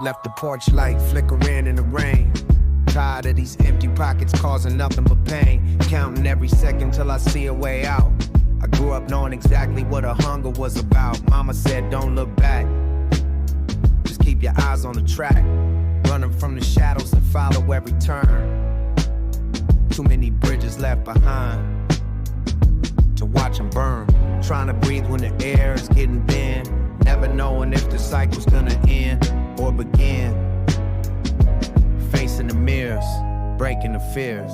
Left the porch light flickering in the rain. Tired of these empty pockets causing nothing but pain. Counting every second till I see a way out. I grew up knowing exactly what a hunger was about. Mama said don't look back, just keep your eyes on the track. Running from the shadows and follow every turn. Too many bridges left behind to watch them burn. Trying to breathe when the air is getting thin. Never knowing if the cycle's gonna end or begin. Facing the mirrors, breaking the fears.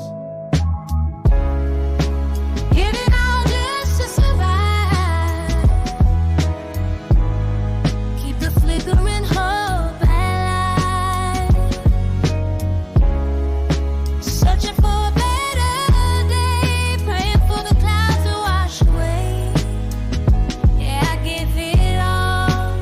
Giving all just to survive. Keep the flickering hope alive. Searching for a better day. Praying for the clouds to wash away. Yeah, I give it all.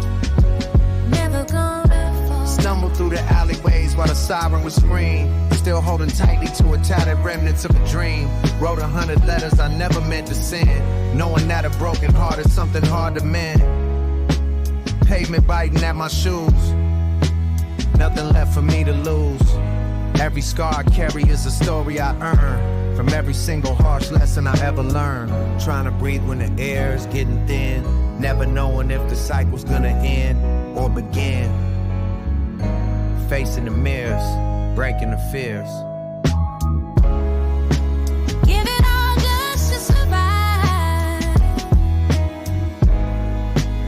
Never gonna fall. Stumble through the alleyways while the siren would scream. Still holding tightly to a tattered remnants of a dream. Wrote 100 letters I never meant to send. Knowing that a broken heart is something hard to mend. Pavement biting at my shoes. Nothing left for me to lose. Every scar I carry is a story I earn. From every single harsh lesson I ever learned. Trying to breathe when the air is getting thin. Never knowing if the cycle's gonna end or begin. Facing the mirrors, breaking the fears. Give it all just to survive.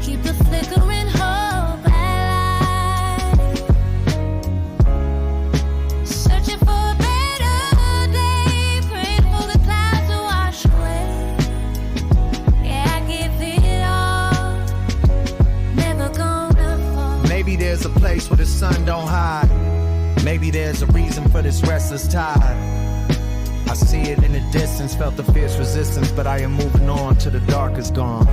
Keep the flickering hope alive. Searching for a better day. Praying for the clouds to wash away. Yeah, I give it all. Never gonna fall. Maybe there's a place where the sun don't hide. Maybe there's a reason for this restless tide. I see it in the distance, felt the fierce resistance, but I am moving on till the dark is gone.